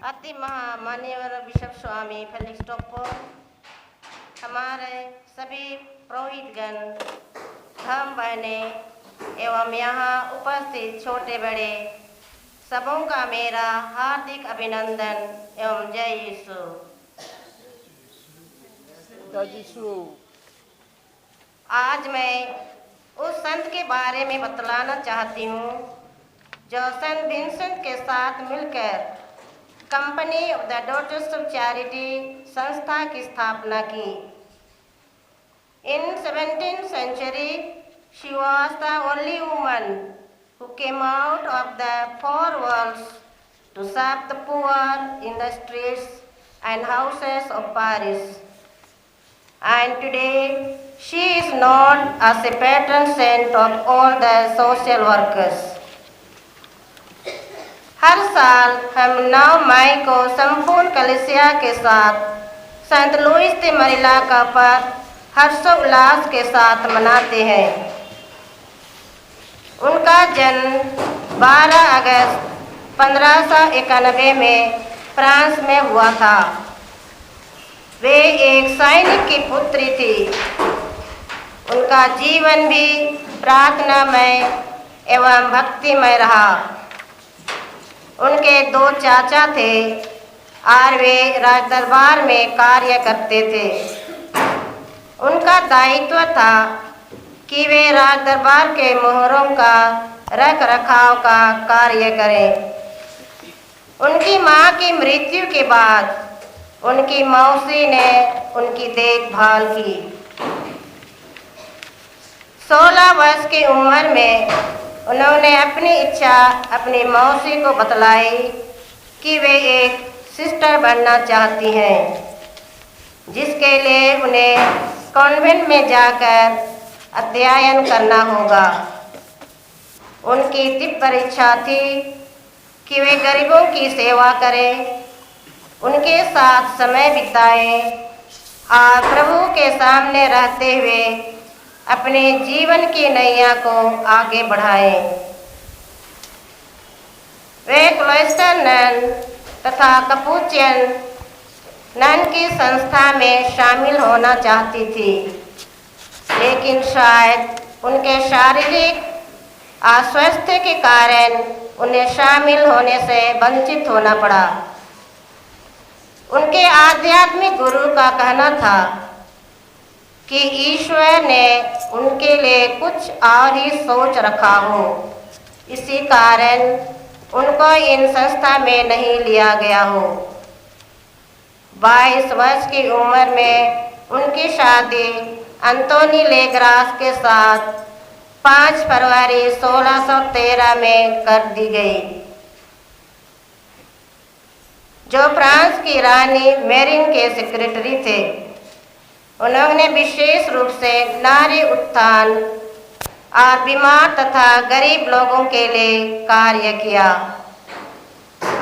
अति महामान्यवर बिशप स्वामी फेलिक्स टोप्पो, हमारे सभी पुरोहितगण, धर्म बहने एवं यहाँ उपस्थित छोटे बड़े सबों का मेरा हार्दिक अभिनंदन एवं जय यीशु। आज मैं उस संत के बारे में बतलाना चाहती हूँ जो सेंट विंसेंट के साथ मिलकर Company of the Daughters of Charity संस्था की स्थापना की। In 17th century, she was the only woman who came out of the four walls to serve the poor in the streets and houses of Paris. And today, she is known as a patron saint of all the social workers. हर साल हम 9 मई को संपूर्ण कलीसिया के साथ Saint Louis de मरीला का पर्व हर्षोल्लास के साथ मनाते हैं। उनका जन्म 12 अगस्त 1591 में फ्रांस में हुआ था। वे एक सैनिक की पुत्री थी। उनका जीवन भी प्रार्थनामय एवं भक्तिमय रहा। उनके 2 चाचा थे और वे राजदरबार में कार्य करते थे। उनका दायित्व था कि वे राजदरबार के मोहरों का रख रखाव का कार्य करें। उनकी मां की मृत्यु के बाद उनकी मौसी ने उनकी देखभाल की। 16 वर्ष की उम्र में उन्होंने अपनी इच्छा अपनी मौसी को बतलाई कि वे एक सिस्टर बनना चाहती हैं, जिसके लिए उन्हें कॉन्वेंट में जाकर अध्ययन करना होगा। उनकी तीव्र इच्छा थी कि वे गरीबों की सेवा करें, उनके साथ समय बिताएं और प्रभु के सामने रहते हुए अपने जीवन की नैया को आगे बढ़ाएं। वे क्लोइस्टर नन तथा कपूचियन नन की संस्था में शामिल होना चाहती थी, लेकिन शायद उनके शारीरिक अस्वास्थ्य के कारण उन्हें शामिल होने से वंचित होना पड़ा। उनके आध्यात्मिक गुरु का कहना था कि ईश्वर ने उनके लिए कुछ और ही सोच रखा हो, इसी कारण उनको इन संस्था में नहीं लिया गया हो। 22 वर्ष की उम्र में उनकी शादी अंतोनी लेग्रास के साथ 5 फरवरी 1613 में कर दी गई, जो फ्रांस की रानी मेरिन के सेक्रेटरी थे। उन्होंने विशेष रूप से नारी उत्थान और बीमार तथा गरीब लोगों के लिए कार्य किया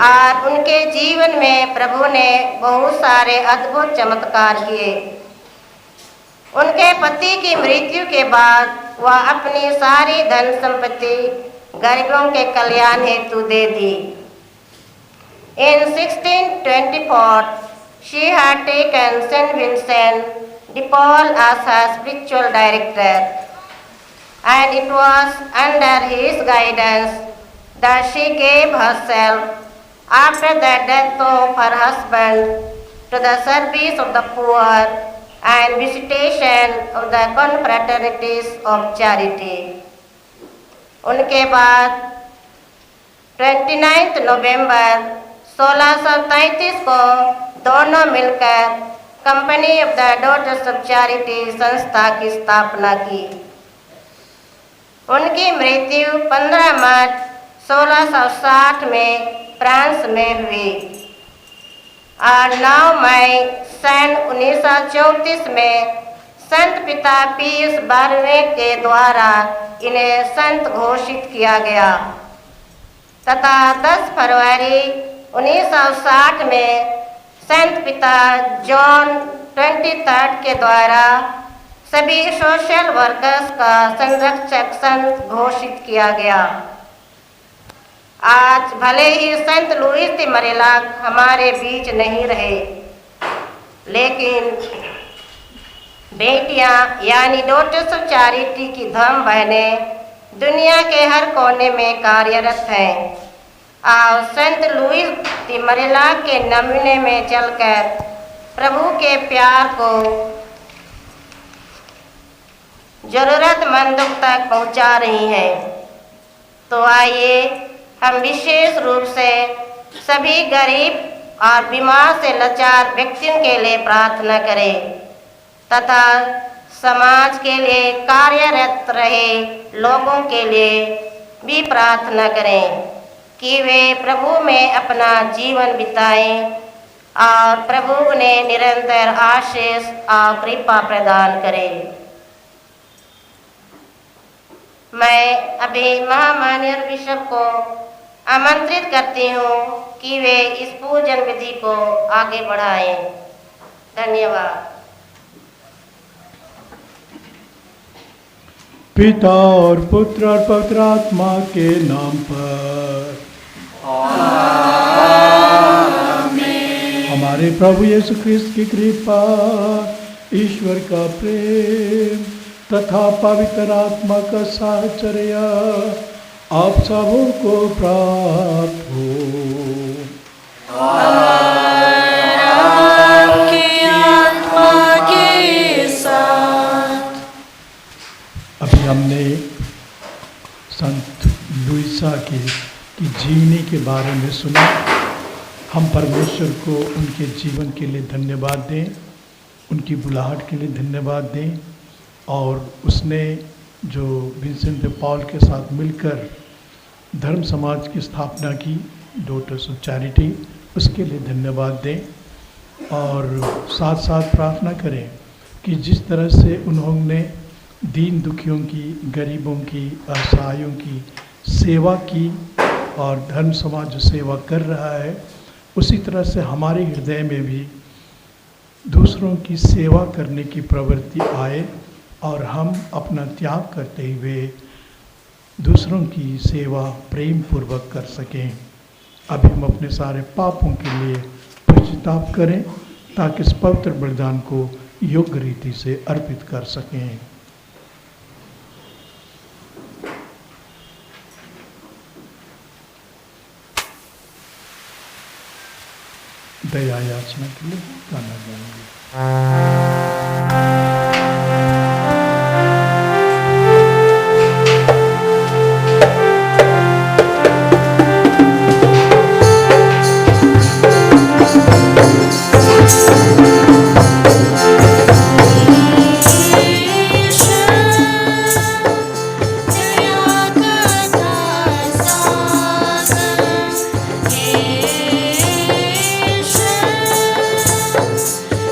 और उनके जीवन में प्रभु ने बहुत सारे अद्भुत चमत्कार किए। उनके पति की मृत्यु के बाद वह अपनी सारी धन संपत्ति गरीबों के कल्याण हेतु दे दी। In 1624, she had taken Saint Vincent de Paul as her spiritual director, and it was under his guidance that she gave herself, after the death of her husband, to the service of the poor and visitation of the confraternities of charity. उनके बाद 29 नवंबर 1633 को दोनों मिलकर Company of the Daughters of Charity संस्था की स्थापना की। उनकी मृत्यु 15 मार्च 1660 में फ्रांस में हुई और 9 मई सन 1934 में संत पिता पियुस 12वें के द्वारा इन्हें संत घोषित किया गया तथा 10 फरवरी 1960 में संत पिता जॉन 23 के द्वारा सभी सोशल वर्कर्स का संरक्षक संत घोषित किया गया। आज भले ही संत लुईस दी मरेलाक हमारे बीच नहीं रहे, लेकिन बेटियां यानी डॉटर्स ऑफ चैरिटी की धर्म बहनें दुनिया के हर कोने में कार्यरत हैं। और संत लुईस दी मरेलाक के नमूने में चलकर प्रभु के प्यार को जरूरतमंदों तक पहुंचा रही हैं। तो आइए हम विशेष रूप से सभी गरीब और बीमार से लाचार व्यक्तियों के लिए प्रार्थना करें तथा समाज के लिए कार्यरत रहे लोगों के लिए भी प्रार्थना करें कि वे प्रभु में अपना जीवन बिताएं और प्रभु उन्हें निरंतर आशीष और कृपा प्रदान करें। मैं अभी महामान्य बिशप को आमंत्रित करती हूँ कि वे इस पूजन विधि को आगे बढ़ाएं। धन्यवाद। पिता और पुत्र और पवित्र आत्मा के नाम पर आमीन। हमारे प्रभु यीशु ख्रिस्त की कृपा, ईश्वर का प्रेम तथा पवित्र आत्मा का साहचर्य आप सबों को प्राप्त हो। आपकी आत्मा के साथ। अभी हमने संत लुइसा की जीवनी के बारे में सुना। हम परमेश्वर को उनके जीवन के लिए धन्यवाद दें, उनकी बुलाहट के लिए धन्यवाद दें और उसने जो विंसेंट de पॉल के साथ मिलकर धर्म समाज की स्थापना की, डॉटर्स ऑफ चैरिटी, उसके लिए धन्यवाद दें और साथ साथ प्रार्थना करें कि जिस तरह से उन्होंने दीन दुखियों की, गरीबों की, असहायों की सेवा की और धर्म समाज जो सेवा कर रहा है, उसी तरह से हमारे हृदय में भी दूसरों की सेवा करने की प्रवृत्ति आए और हम अपना त्याग करते हुए दूसरों की सेवा प्रेम पूर्वक कर सकें। अभी हम अपने सारे पापों के लिए पश्चाताप करें ताकि इस पवित्र बलिदान को योग्य रीति से अर्पित कर सकें। दया याचना के लिए गाना गाएंगे।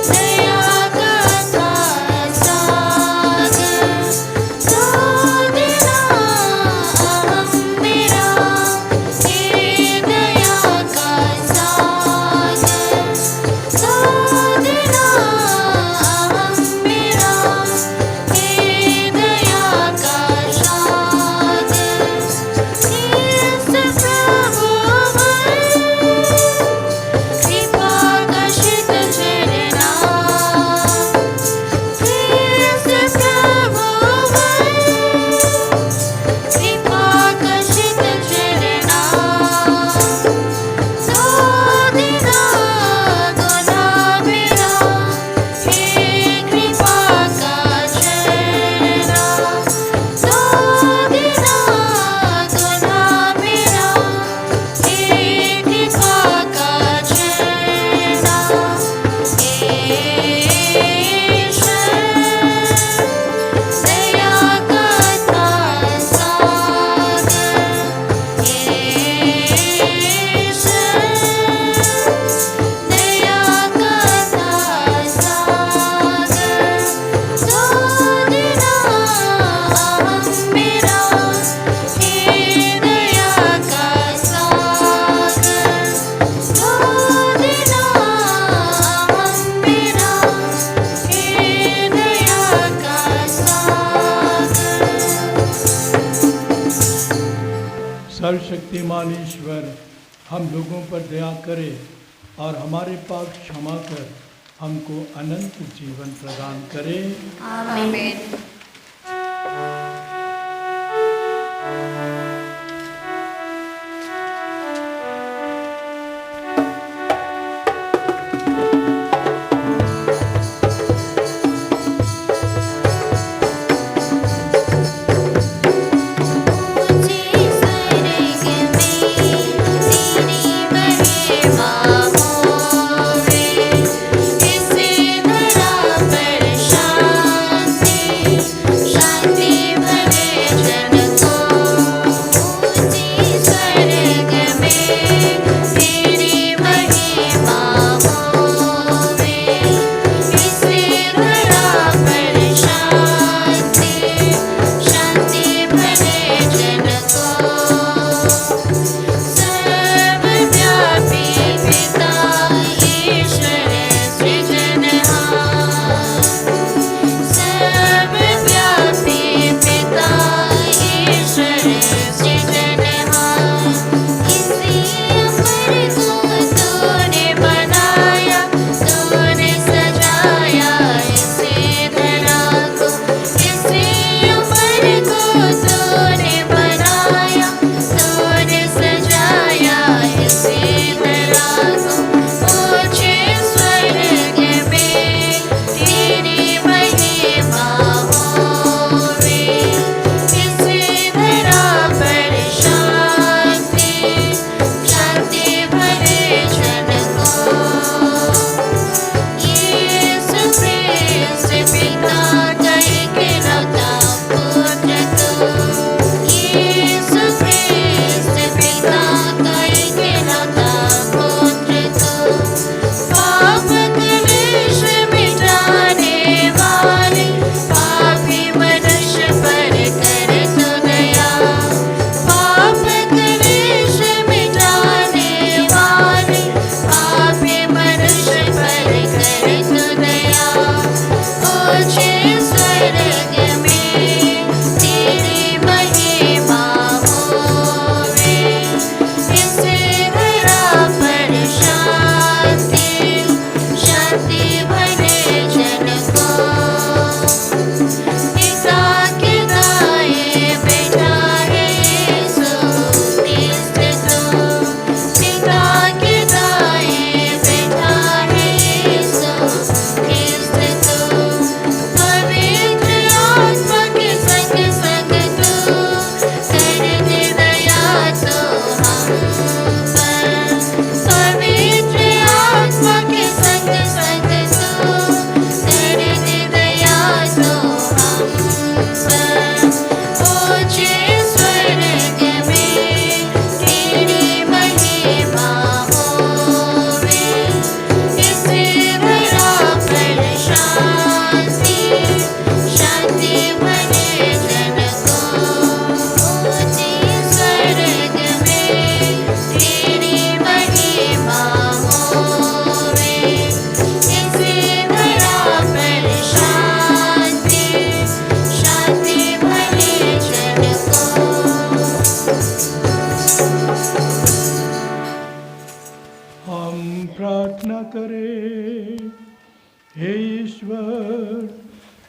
दया सर्वशक्तिमान ईश्वर हम लोगों पर दया करे और हमारे पाप क्षमा कर हमको अनंत जीवन प्रदान करे। आमीन।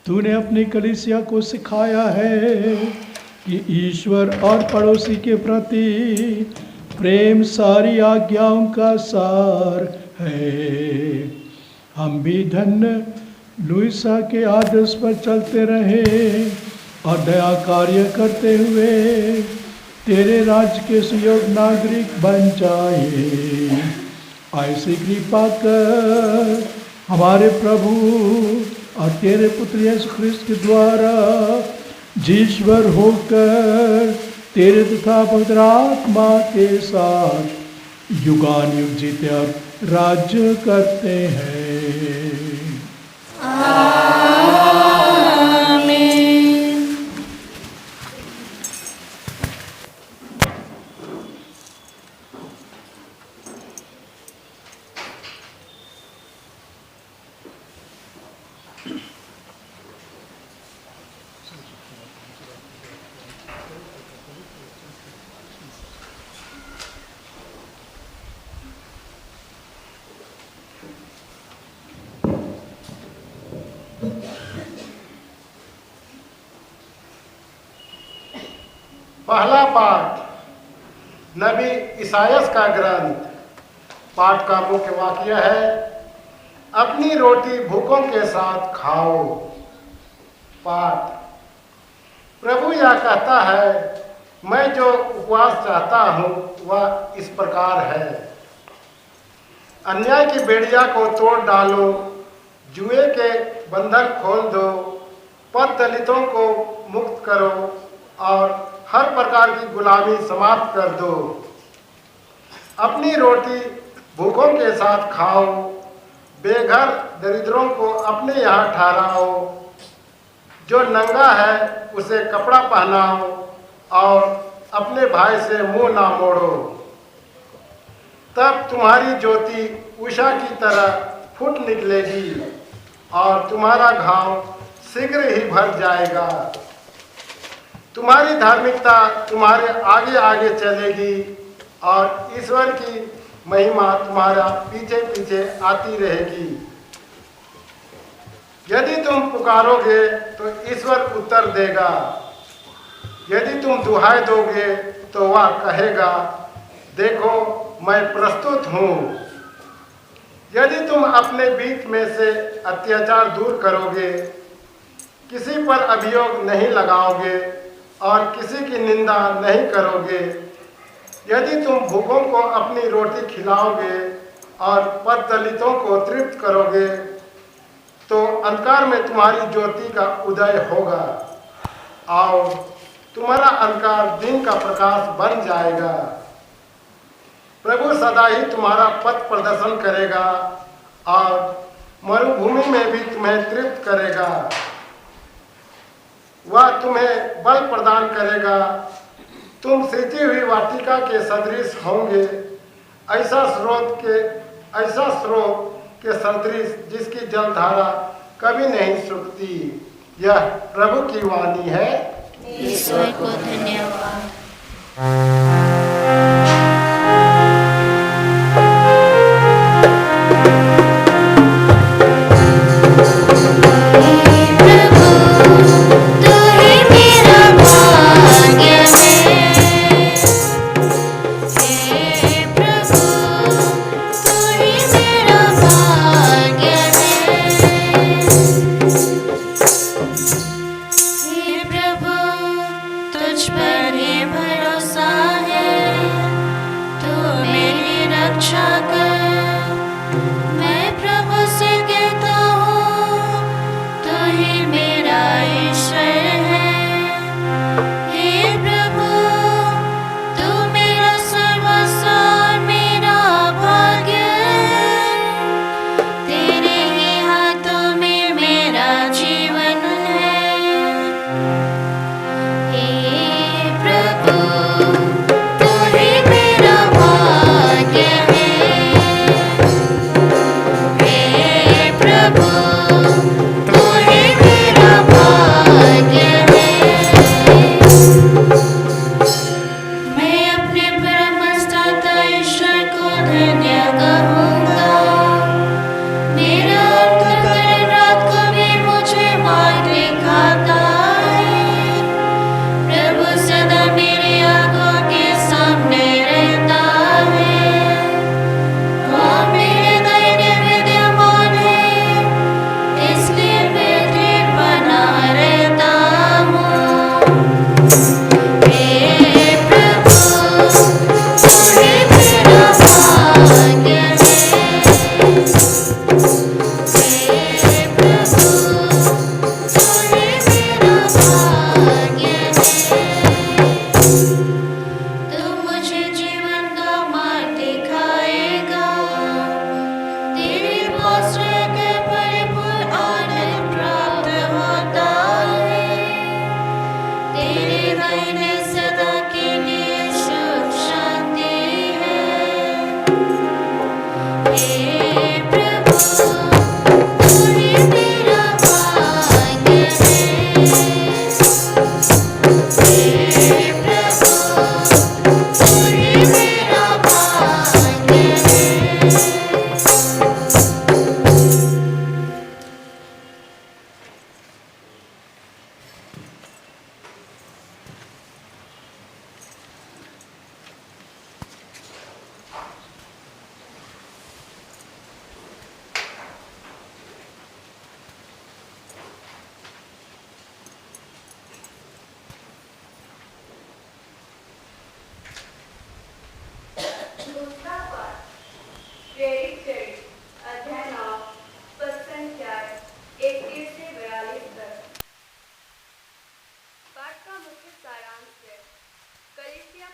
तूने अपनी कलीसिया को सिखाया है कि ईश्वर और पड़ोसी के प्रति प्रेम सारी आज्ञाओं का सार है। हम भी धन्य लुइसा के आदर्श पर चलते रहे और दया कार्य करते हुए तेरे राज्य के सुयोग्य नागरिक बन जाए। ऐसी कृपा कर हमारे प्रभु और तेरे पुत्र यीशु ख्रिस्त के द्वारा जीश्वर होकर तेरे तथा पवित्र आत्मा के साथ युगानुयुग जीते और राज्य करते हैं। पहला पाठ नबी इसायास का ग्रंथ। पाठ का मुख्य वाक्य है, अपनी रोटी भूखों के साथ खाओ। पाठ। प्रभु यह कहता है, मैं जो उपवास चाहता हूँ वह इस प्रकार है। अन्याय की बेड़िया को तोड़ डालो, जुए के बंधन खोल दो, पद दलितों को मुक्त करो और हर प्रकार की गुलामी समाप्त कर दो। अपनी रोटी भूखों के साथ खाओ, बेघर दरिद्रों को अपने यहाँ ठहराओ। जो नंगा है उसे कपड़ा पहनाओ और अपने भाई से मुंह ना मोड़ो। तब तुम्हारी ज्योति उषा की तरह फूट निकलेगी और तुम्हारा घाव शीघ्र ही भर जाएगा। तुम्हारी धार्मिकता तुम्हारे आगे आगे चलेगी और ईश्वर की महिमा तुम्हारा पीछे पीछे आती रहेगी। यदि तुम पुकारोगे तो ईश्वर उत्तर देगा, यदि तुम दुहाई दोगे तो वह कहेगा, देखो मैं प्रस्तुत हूँ। यदि तुम अपने बीच में से अत्याचार दूर करोगे, किसी पर अभियोग नहीं लगाओगे और किसी की निंदा नहीं करोगे, यदि तुम भूखों को अपनी रोटी खिलाओगे और पद दलितों को तृप्त करोगे, तो अंधकार में तुम्हारी ज्योति का उदय होगा और तुम्हारा अंधकार दिन का प्रकाश बन जाएगा। प्रभु सदा ही तुम्हारा पथ प्रदर्शन करेगा और मरुभूमि में भी तुम्हें तृप्त करेगा। वह तुम्हें बल प्रदान करेगा, तुम सींची हुई वाटिका के सदृश होंगे, ऐसा स्रोत के सदृश जिसकी जलधारा कभी नहीं सूखती। यह प्रभु की वाणी है। ईश्वर को धन्यवाद।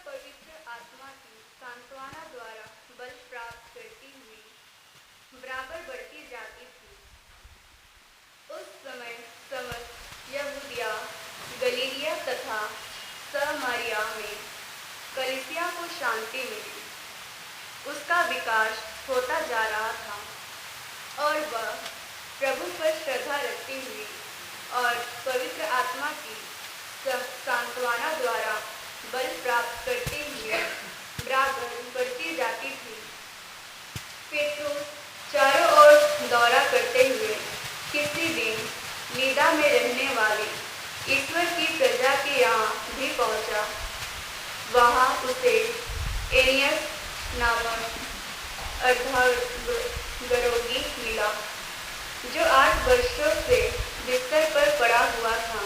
पवित्र आत्मा की सांत्वना द्वारा बल प्राप्त करती हुई बराबर बढ़ती जाती थी। उस समय समस्त यहूदिया, गलीलिया तथा समारिया में कलीसिया को शांति मिली। उसका विकास होता जा रहा था और वह प्रभु पर श्रद्धा रखती हुई और पवित्र आत्मा की सांत्वना द्वारा बल प्राप्त करते हुए बराबर बढ़ती जाती थी। पेट्रोस चारों ओर दौरा करते हुए किसी दिन लीदा में रहने वाले ईश्वर की प्रजा के यहाँ भी पहुँचा। वहाँ उसे एनियस नामक अर्धागरोगी मिला, जो 8 वर्षों से बिस्तर पर पड़ा हुआ था।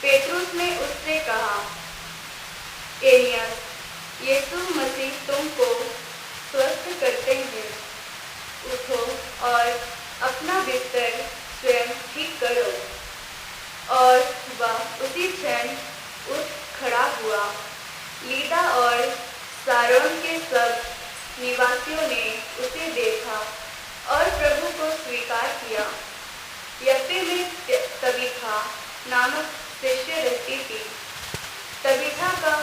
पेट्रुस ने उससे कहा, एनियस, यीशु मसीह तुमको स्वस्थ करते हैं। उठो और अपना बिस्तर स्वयं ठीक करो। और वह उसी क्षण उठ खड़ा हुआ। लीदा और सारोन के सब निवासियों ने उसे देखा और प्रभु को स्वीकार किया। यप्पे में तबीथा नामक शिष्य रहती थी। तबीथा का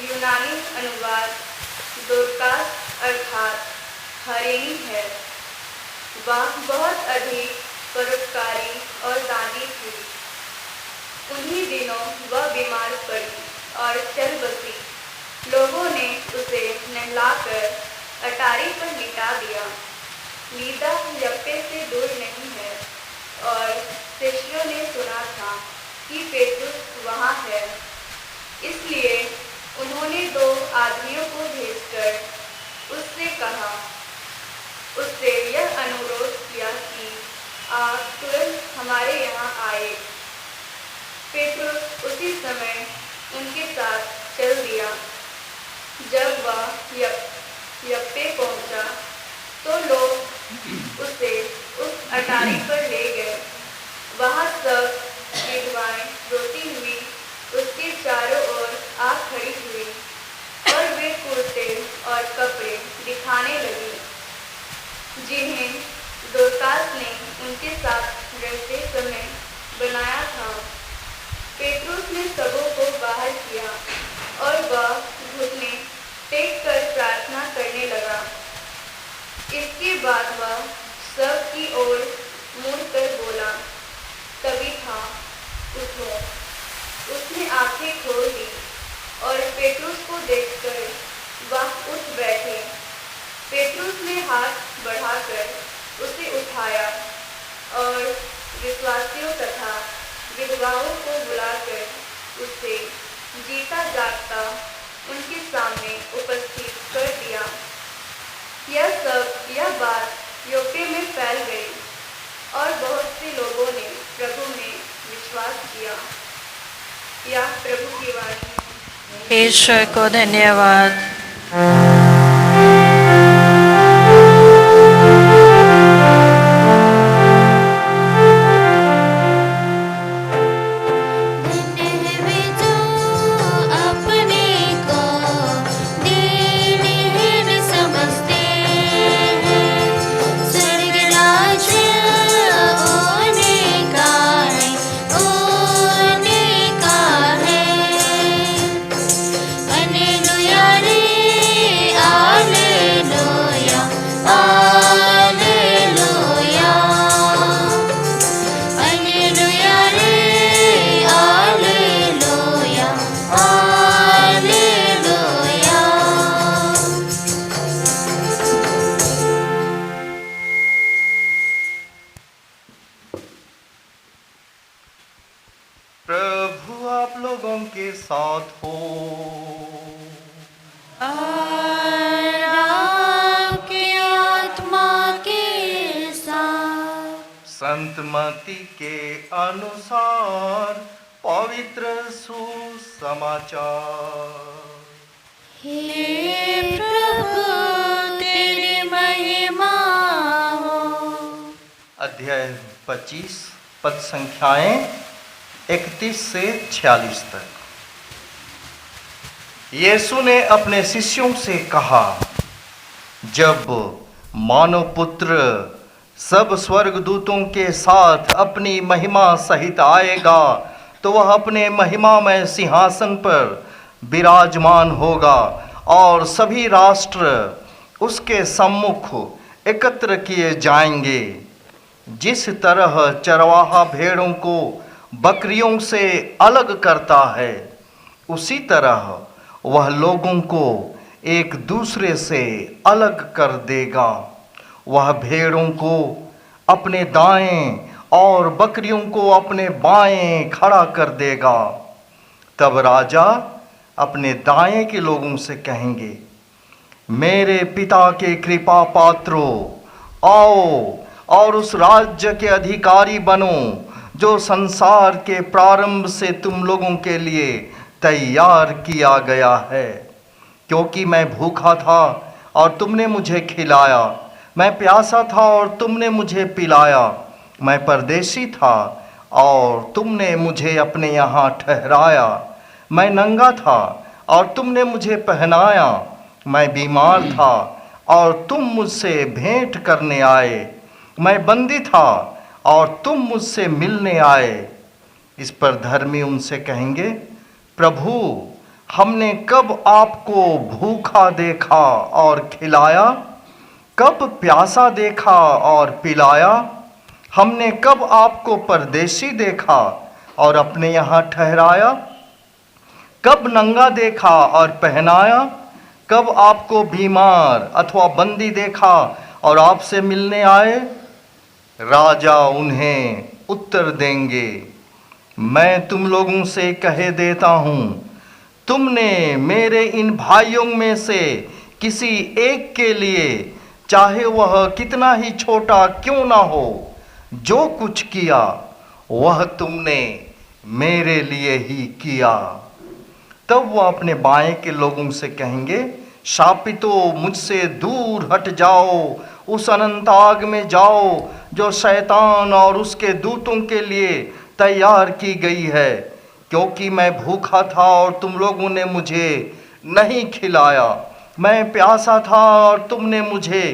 यूनानी अनुवाद दोरकास अर्थात हरेनी है। वह बहुत अधिक परोपकारी और दानी थी। उन्हीं दिनों वह बीमार पड़ी और चल बसी। लोगों ने उसे नहलाकर अटारी पर लिटा दिया। लीदा यप्पे से दूर नहीं है और शिष्यों ने सुना था कि पेट्रुस वहाँ है। इसलिए उन्होंने 2 आदमियों को भेजकर उससे यह अनुरोध किया कि आप तुरंत हमारे यहाँ आए। पेट्रुस उसी समय उनके साथ चल दिया। जब वह यप्पे पहुंचा तो लोग उसे उस अटारी पर ले गए। वहाँ सब विधवाएं रोती हुई उसके चारों ओर आ खड़ी हुई और वे कुर्ते और कपड़े दिखाने लगी, जिन्हें दोरकास ने उनके साथ रहते समय बनाया था। पेट्रुस ने सबों को बाहर किया और वह घुटने टेक कर प्रार्थना करने लगा। इसके बाद वह सब की ओर मुड़कर बोला, तबीथा, उठो। उसने आंखें खोल दी और पेट्रुस को देखकर वह उठ बैठे। पेट्रुस ने हाथ बढ़ाकर उसे उठाया और विश्वासियों तथा विधवाओं को बुलाकर उसे जीता जागता उनके सामने उपस्थित कर दिया। यह बात योप्पे में फैल गई और बहुत से लोगों ने प्रभु में विश्वास किया। यह प्रभु की वाणी। ईश्वर को धन्यवाद। प्रभु आप लोगों के साथ हो। और आपकी आत्मा के साथ। संत मत्ती के अनुसार पवित्र सुसमाचार। हे प्रभु तेरी महिमा हो। अध्याय 25 पद संख्याएं 31 से 46 तक। यीशु ने अपने शिष्यों से कहा, जब मानव पुत्र सब स्वर्गदूतों के साथ अपनी महिमा सहित आएगा तो वह अपने महिमामय सिंहासन पर विराजमान होगा और सभी राष्ट्र उसके सम्मुख एकत्र किए जाएंगे। जिस तरह चरवाहा भेड़ों को बकरियों से अलग करता है, उसी तरह वह लोगों को एक दूसरे से अलग कर देगा। वह भेड़ों को अपने दाएं और बकरियों को अपने बाएं खड़ा कर देगा। तब राजा अपने दाएं के लोगों से कहेंगे, मेरे पिता के कृपा पात्रों, आओ और उस राज्य के अधिकारी बनो जो संसार के प्रारंभ से तुम लोगों के लिए तैयार किया गया है। क्योंकि मैं भूखा था और तुमने मुझे खिलाया, मैं प्यासा था और तुमने मुझे पिलाया, मैं परदेशी था और तुमने मुझे अपने यहाँ ठहराया, मैं नंगा था और तुमने मुझे पहनाया, मैं बीमार था और तुम मुझसे भेंट करने आए, मैं बंदी था और तुम मुझसे मिलने आए। इस पर धर्मी उनसे कहेंगे, प्रभु, हमने कब आपको भूखा देखा और खिलाया, कब प्यासा देखा और पिलाया? हमने कब आपको परदेशी देखा और अपने यहाँ ठहराया? कब नंगा देखा और पहनाया? कब आपको बीमार अथवा बंदी देखा और आपसे मिलने आए? राजा उन्हें उत्तर देंगे, मैं तुम लोगों से कह देता हूँ, तुमने मेरे इन भाइयों में से किसी एक के लिए, चाहे वह कितना ही छोटा क्यों ना हो, जो कुछ किया वह तुमने मेरे लिए ही किया। तब वह अपने बाएं के लोगों से कहेंगे, शापितो, मुझसे दूर हट जाओ, उस अनंत आग में जाओ जो शैतान और उसके दूतों के लिए तैयार की गई है। क्योंकि मैं भूखा था और तुम लोगों ने मुझे नहीं खिलाया, मैं प्यासा था और तुमने मुझे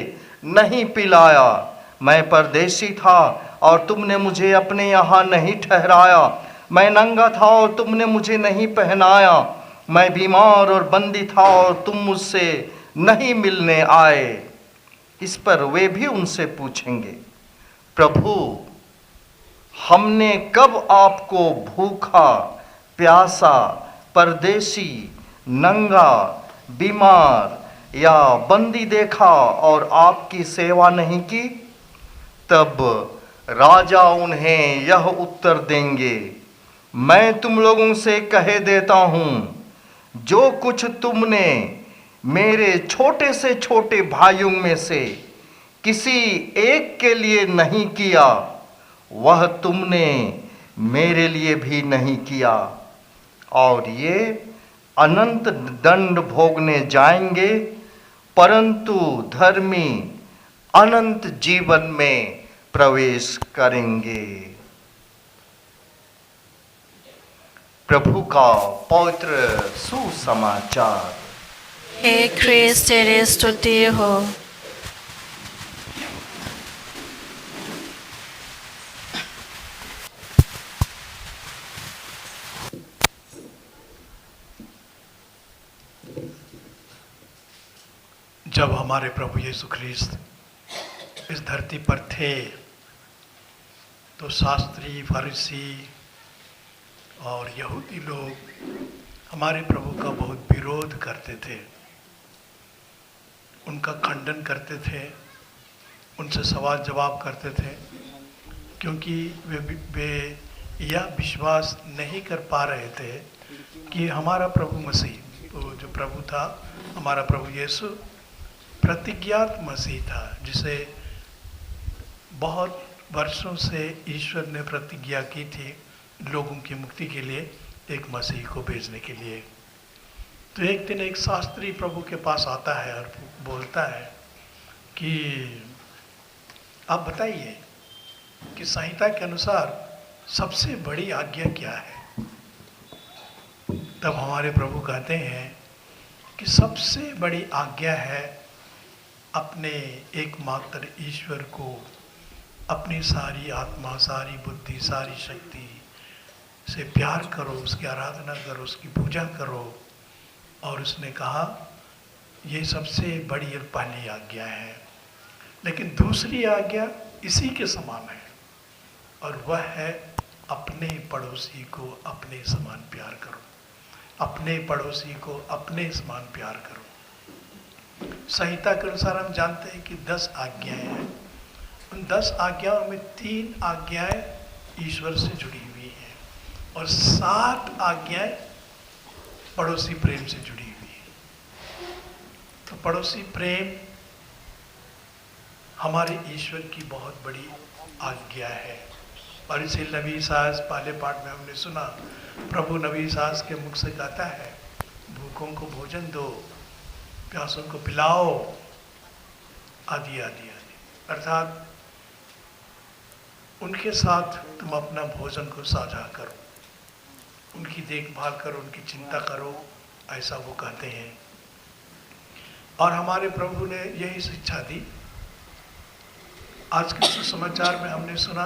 नहीं पिलाया, मैं परदेशी था और तुमने मुझे अपने यहाँ नहीं ठहराया, मैं नंगा था और तुमने मुझे नहीं पहनाया, मैं बीमार और बंदी था और तुम मुझसे नहीं मिलने आए। इस पर वे भी उनसे पूछेंगे, प्रभु, हमने कब आपको भूखा, प्यासा, परदेशी, नंगा, बीमार या बंदी देखा और आपकी सेवा नहीं की? तब राजा उन्हें यह उत्तर देंगे, मैं तुम लोगों से कह देता हूँ, जो कुछ तुमने मेरे छोटे से छोटे भाइयों में से किसी एक के लिए नहीं किया, वह तुमने मेरे लिए भी नहीं किया। और ये अनंत दंड भोगने जाएंगे, परंतु धर्मी अनंत जीवन में प्रवेश करेंगे। प्रभु का पवित्र सुसमाचार। हे ख्रिस्त, तेरी स्तुति हो। जब हमारे प्रभु यीशु ख्रिस्त इस धरती पर थे तो शास्त्री, फरीसी और यहूदी लोग हमारे प्रभु का बहुत विरोध करते थे, उनका खंडन करते थे, उनसे सवाल जवाब करते थे, क्योंकि वे यह विश्वास नहीं कर पा रहे थे कि हमारा प्रभु मसीह, तो जो प्रभु था हमारा प्रभु यीशु, प्रतिज्ञात मसीह था, जिसे बहुत वर्षों से ईश्वर ने प्रतिज्ञा की थी लोगों की मुक्ति के लिए एक मसीह को भेजने के लिए। तो एक दिन एक शास्त्री प्रभु के पास आता है और बोलता है कि आप बताइए कि संहिता के अनुसार सबसे बड़ी आज्ञा क्या है? तब हमारे प्रभु कहते हैं कि सबसे बड़ी आज्ञा है अपने एकमात्र ईश्वर को अपनी सारी आत्मा, सारी बुद्धि, सारी शक्ति से प्यार करो, उसकी आराधना करो, उसकी पूजा करो। और उसने कहा ये सबसे बड़ी और पहली आज्ञा है। लेकिन दूसरी आज्ञा इसी के समान है और वह है अपने पड़ोसी को अपने समान प्यार करो। अपने पड़ोसी को अपने समान प्यार करो। संहिता के अनुसार हम जानते हैं कि 10 आज्ञाएं हैं। उन 10 आज्ञाओं में 3 आज्ञाएं ईश्वर से जुड़ी हुई हैं और 7 आज्ञाएं पड़ोसी प्रेम से जुड़ी हुई हैं। तो पड़ोसी प्रेम हमारे ईश्वर की बहुत बड़ी आज्ञा है। और इसे नबी सास पहले पाठ में हमने सुना, प्रभु नबी सास के मुख से कहता है, भूखों को भोजन दो, प्यासों को पिलाओ, आदि आदि आदि। अर्थात उनके साथ तुम अपना भोजन को साझा करो, उनकी देखभाल करो, उनकी चिंता करो, ऐसा वो कहते हैं। और हमारे प्रभु ने यही शिक्षा दी। आज के सुसमाचार में हमने सुना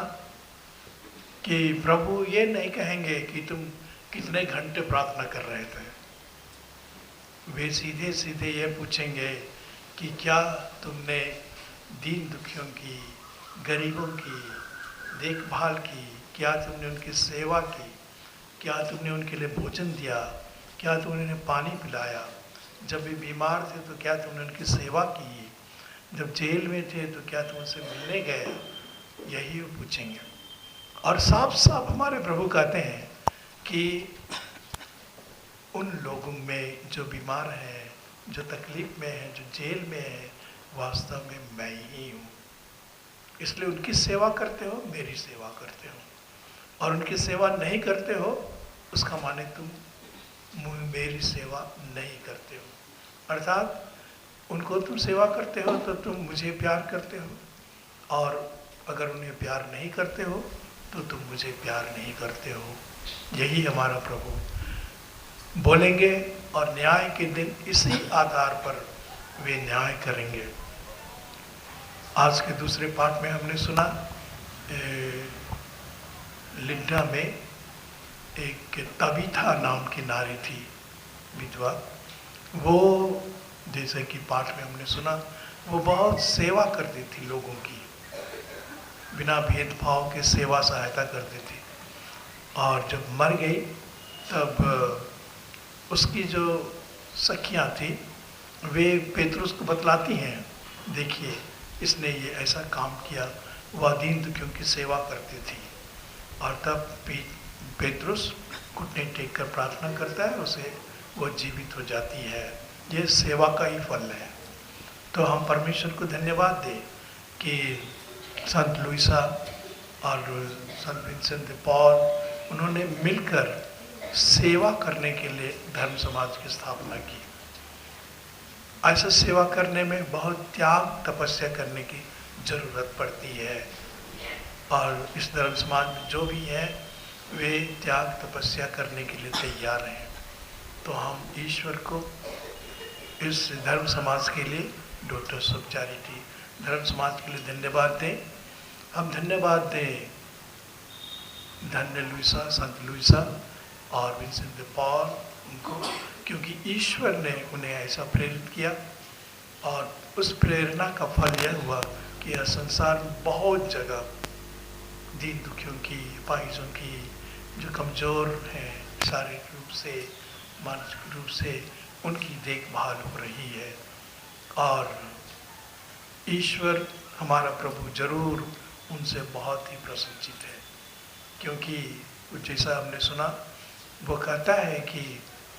कि प्रभु ये नहीं कहेंगे कि तुम कितने घंटे प्रार्थना कर रहे थे। वे सीधे सीधे ये पूछेंगे कि क्या तुमने दीन दुखियों की, गरीबों की देखभाल की, क्या तुमने उनकी सेवा की, क्या तुमने उनके लिए भोजन दिया, क्या तुमने उन्हें पानी पिलाया, जब वे बीमार थे तो क्या तुमने उनकी सेवा की, जब जेल में थे तो क्या तुम उनसे मिलने गए। यही वो पूछेंगे। और साफ साफ हमारे प्रभु कहते हैं कि उन लोगों में जो बीमार हैं, जो तकलीफ में हैं, जो जेल में हैं, वास्तव में मैं ही हूँ। इसलिए उनकी सेवा करते हो, मेरी सेवा करते हो। और उनकी सेवा नहीं करते हो, उसका माने तुम मेरी सेवा नहीं करते हो। अर्थात उनको तुम सेवा करते हो तो तुम मुझे प्यार करते हो, और अगर उन्हें प्यार नहीं करते हो तो तुम मुझे प्यार नहीं करते हो। यही हमारा प्रभु बोलेंगे और न्याय के दिन इसी आधार पर वे न्याय करेंगे। आज के दूसरे पाठ में हमने सुना लिड्डा में एक तबीथा नाम की नारी थी, विधवा। वो जैसे कि पाठ में हमने सुना, वो बहुत सेवा करती थी लोगों की, बिना भेदभाव के सेवा सहायता करती थी। और जब मर गई तब उसकी जो सखियाँ थी वे पेतरुस को बतलाती हैं, देखिए इसने ये ऐसा काम किया, वह दीन दुखियों की सेवा करती थी। और तब पेतरुस घुटने टेक कर प्रार्थना करता है, उसे वो जीवित हो जाती है। ये सेवा का ही फल है। तो हम परमेश्वर को धन्यवाद दें कि संत लुइसा और संत विंसेंट de पॉल उन्होंने मिलकर सेवा करने के लिए धर्म समाज की स्थापना की। ऐसा सेवा करने में बहुत त्याग तपस्या करने की जरूरत पड़ती है, और इस धर्म समाज में जो भी हैं वे त्याग तपस्या करने के लिए तैयार हैं। तो हम ईश्वर को इस धर्म समाज के लिए, डॉक्टर्स ऑफ चैरिटी धर्म समाज के लिए धन्यवाद दें। हम धन्यवाद दें धन्य लुइसा, संत लुइसा और विंसेंट de पॉल उनको, क्योंकि ईश्वर ने उन्हें ऐसा प्रेरित किया। और उस प्रेरणा का फल यह हुआ कि यह संसार में बहुत जगह दीन दुखियों की, अपाहिजों की, जो कमज़ोर हैं शारीरिक रूप से, मानसिक रूप से, उनकी देखभाल हो रही है। और ईश्वर हमारा प्रभु जरूर उनसे बहुत ही प्रसन्नचित है, क्योंकि जैसा हमने सुना, वो कहता है कि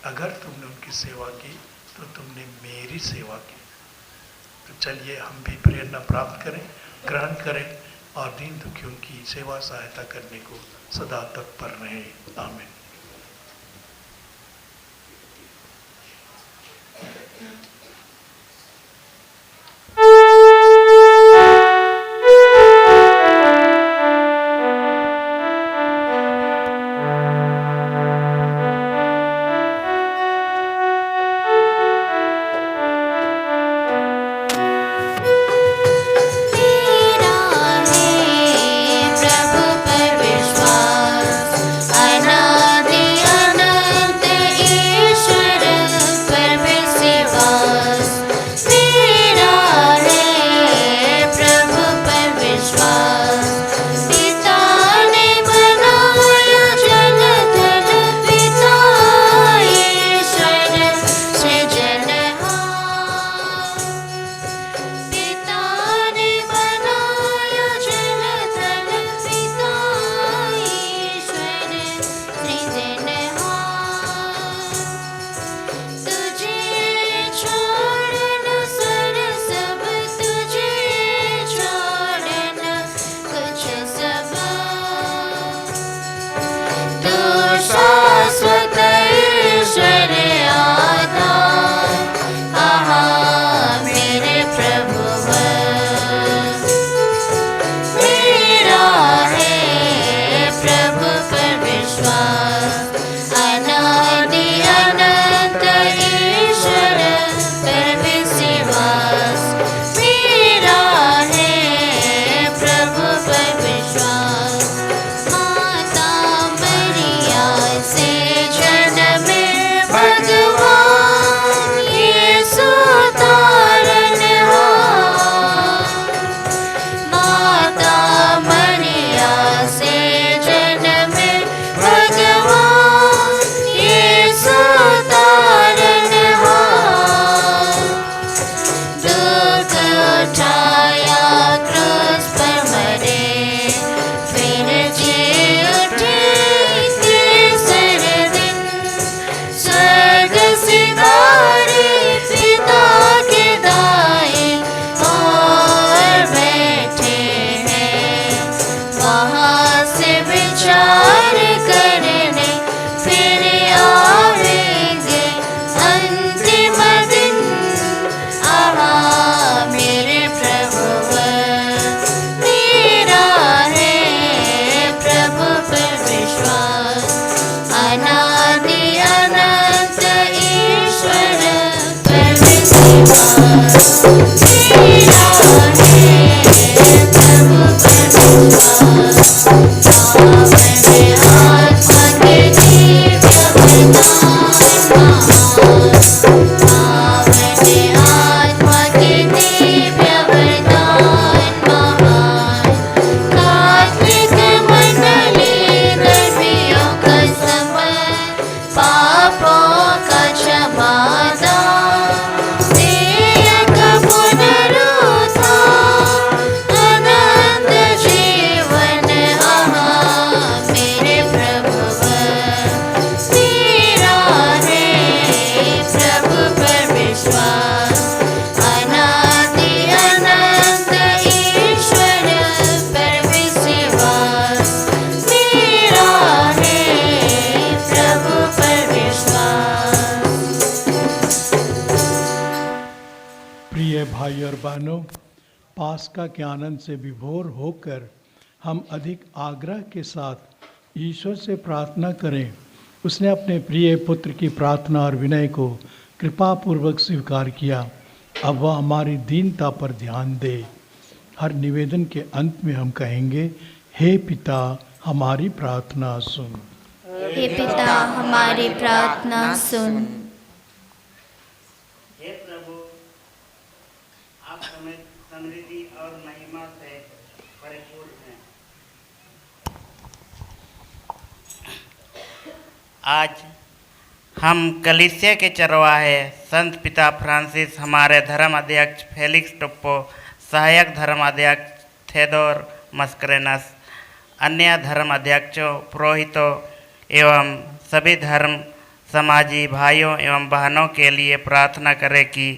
अगर तुमने उनकी सेवा की तो तुमने मेरी सेवा की। तो चलिए हम भी प्रेरणा प्राप्त करें, ग्रहण करें और दीन दुखियों की सेवा सहायता करने को सदा तत्पर रहें। आमीन। प्रिय भाई और बहनों, पास्का के आनंद से विभोर होकर हम अधिक आग्रह के साथ ईश्वर से प्रार्थना करें। उसने अपने प्रिय पुत्र की प्रार्थना और विनय को कृपापूर्वक स्वीकार किया। अब वह हमारी दीनता पर ध्यान दे। हर निवेदन के अंत में हम कहेंगे, हे पिता हमारी प्रार्थना सुन। हे पिता हमारी प्रार्थना सुन। हे प्रभु, आप समृद्धि और महिमा से परिपूर्ण हैं। आज हम कलीसिया के चरवाहे संत पिता फ्रांसिस, हमारे धर्म अध्यक्ष फेलिक्स टुप्पो, सहायक धर्म अध्यक्ष थेदोर मस्करेनस, अन्य धर्म अध्यक्षों, पुरोहितों एवं सभी धर्म समाजी भाइयों एवं बहनों के लिए प्रार्थना करें कि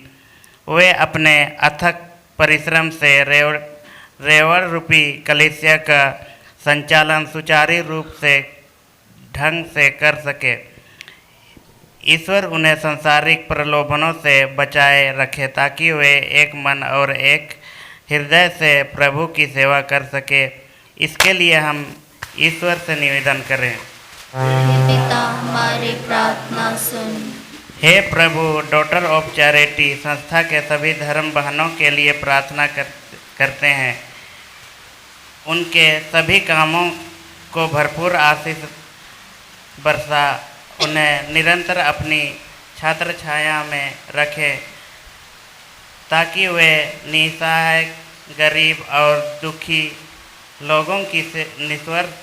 वे अपने अथक परिश्रम से रेवड़ रूपी कलीसिया का संचालन सुचारू रूप से ढंग से कर सके। ईश्वर उन्हें सांसारिक प्रलोभनों से बचाए रखे ताकि वे एक मन और एक हृदय से प्रभु की सेवा कर सके। इसके लिए हम ईश्वर से निवेदन करें। हे पिता हमारी प्रार्थना सुन। हे प्रभु, डॉटर ऑफ चैरिटी संस्था के सभी धर्म बहनों के लिए प्रार्थना करते हैं। उनके सभी कामों को भरपूर आशीष बरसा, उन्हें निरंतर अपनी छात्र छाया में रखें ताकि वे निसहाय, गरीब और दुखी लोगों की निस्वार्थ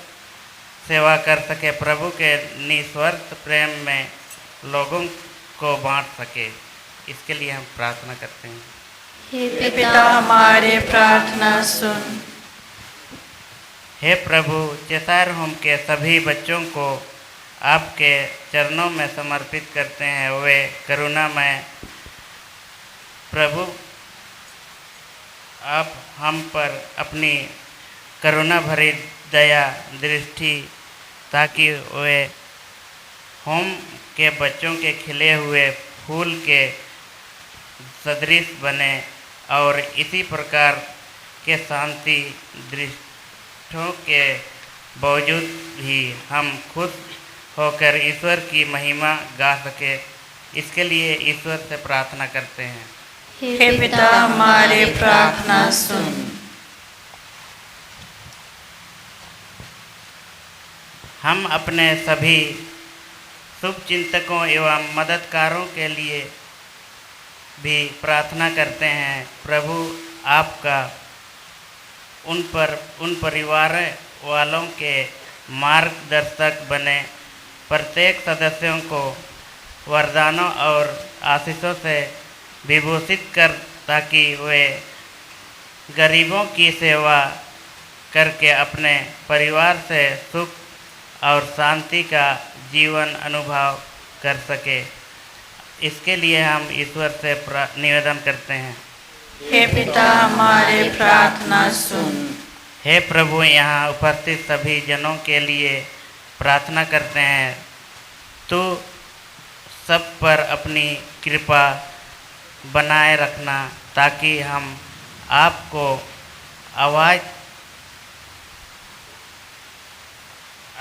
सेवा कर सके, प्रभु के निस्वार्थ प्रेम में लोगों को बांट सके। इसके लिए हम प्रार्थना करते हैं। हे पिता हमारी प्रार्थना सुन। हे प्रभु, चेतार होम के सभी बच्चों को आपके चरणों में समर्पित करते हैं। वे करुणामय प्रभु, आप हम पर अपनी करुणा भरी दया दृष्टि ताकि वे होम के बच्चों के खिले हुए फूल के सदृश बने और इसी प्रकार के शांति दृष्टों के बावजूद भी हम खुश होकर ईश्वर की महिमा गा सके। इसके लिए ईश्वर से प्रार्थना करते हैं। हे पिता हमारी प्रार्थना सुन। हम अपने सभी शुभ चिंतकों एवं मददगारों के लिए भी प्रार्थना करते हैं। प्रभु, आपका उन परिवार वालों के मार्गदर्शक बने। प्रत्येक सदस्यों को वरदानों और आशीषों से विभूषित कर ताकि वे गरीबों की सेवा करके अपने परिवार से सुख और शांति का जीवन अनुभव कर सके। इसके लिए हम ईश्वर से निवेदन करते हैं। हे पिता हमारी प्रार्थना सुन। हे प्रभु, यहाँ उपस्थित सभी जनों के लिए प्रार्थना करते हैं। तू सब पर अपनी कृपा बनाए रखना ताकि हम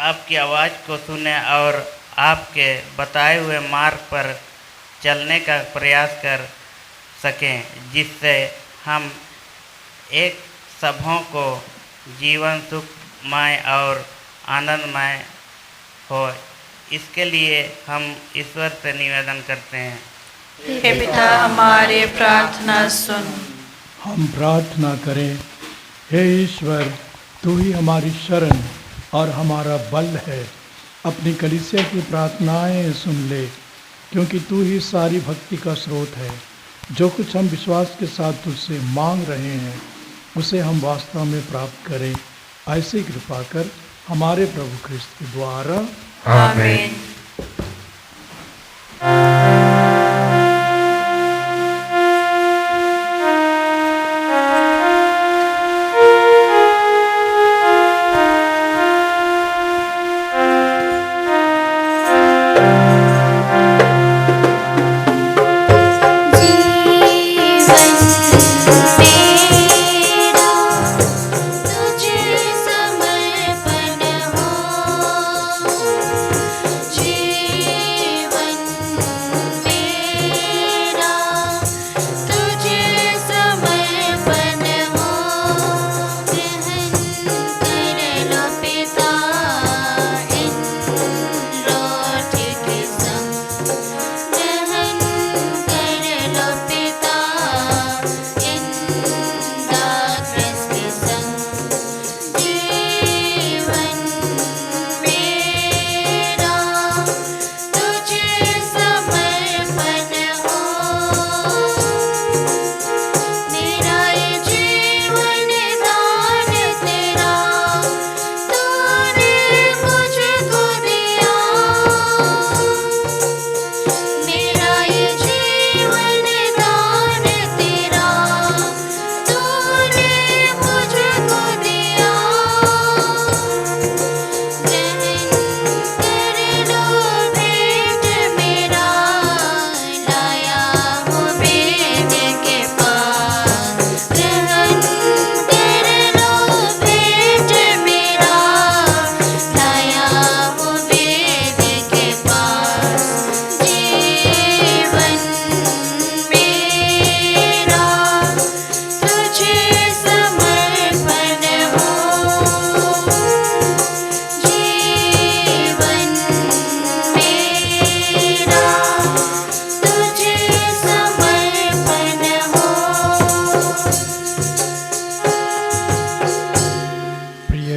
आपकी आवाज़ को सुने और आपके बताए हुए मार्ग पर चलने का प्रयास कर सकें, जिससे हम एक सबों को जीवन सुखमय और आनंदमय हो। इसके लिए हम ईश्वर से निवेदन करते हैं। हे पिता हमारी प्रार्थना सुन। हम प्रार्थना करें। हे ईश्वर, तू ही हमारी शरण और हमारा बल है। अपनी कलीसिया की प्रार्थनाएं सुन ले, क्योंकि तू ही सारी भक्ति का स्रोत है। जो कुछ हम विश्वास के साथ तुझसे मांग रहे हैं उसे हम वास्तव में प्राप्त करें। ऐसी कृपा कर हमारे प्रभु ख्रिस्त के द्वारा। आमीन।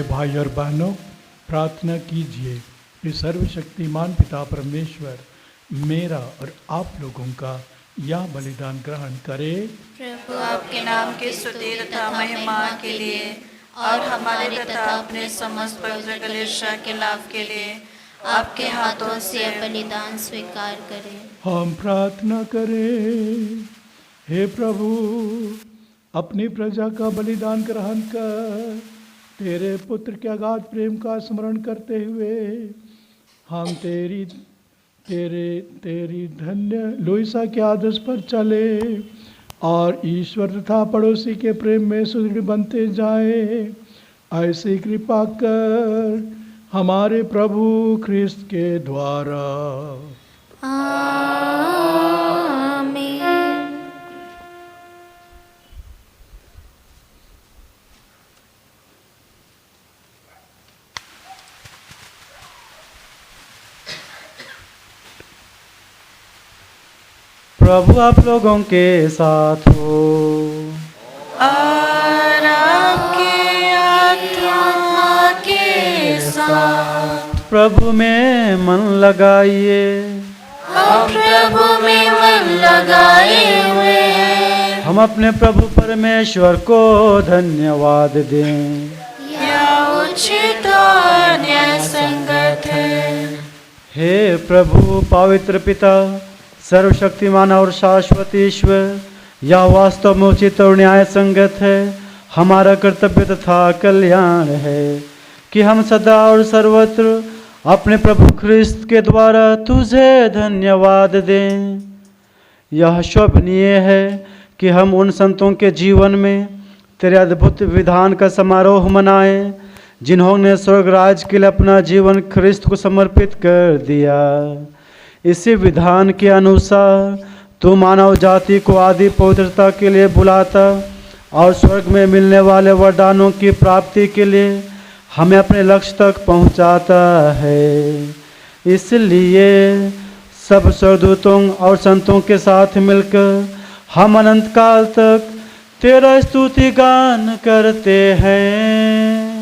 भाई और बहनों, प्रार्थना कीजिए कि सर्वशक्तिमान पिता परमेश्वर मेरा और आप लोगों का यह बलिदान ग्रहण करे। प्रभु आपके नाम की स्तुति तथा महिमा के लिए और हमारे तथा अपने समस्त पवित्र कलीसिया के लाभ के लिए आपके हाथों से बलिदान स्वीकार करें। हम प्रार्थना करें। हे प्रभु, अपनी प्रजा का बलिदान ग्रहण कर तेरे पुत्र के अगाध प्रेम का स्मरण करते हुए हम तेरी धन्य लुइसा के आदेश पर चले और ईश्वर तथा पड़ोसी के प्रेम में सुदृढ़ बनते जाएं। ऐसी कृपा कर हमारे प्रभु ख्रिस्त के द्वारा। आमीन। प्रभु आप लोगों के साथ हो और आपकी आत्मा के साथ। प्रभु में मन लगाइए। हम प्रभु में मन लगाए हुए हैं। हम अपने प्रभु परमेश्वर को धन्यवाद दें। यह उचित और न्याय संगत है। हे प्रभु पवित्र पिता, सर्वशक्तिमान और शाश्वत ईश्वर, यह वास्तव में उचित और न्याय संगत है, हमारा कर्तव्य तथा कल्याण है कि हम सदा और सर्वत्र अपने प्रभु ख्रिस्त के द्वारा तुझे धन्यवाद दें। यह शोभनीय है कि हम उन संतों के जीवन में तेरे अद्भुत विधान का समारोह मनाएं, जिन्होंने स्वर्गराज के लिए अपना जीवन ख्रिस्त को समर्पित कर दिया। इसी विधान के अनुसार तू मानव जाति को आदि पवित्रता के लिए बुलाता और स्वर्ग में मिलने वाले वरदानों की प्राप्ति के लिए हमें अपने लक्ष्य तक पहुंचाता है। इसलिए सब स्वर्गदूतों और संतों के साथ मिलकर हम अनंत काल तक तेरा स्तुति गान करते हैं।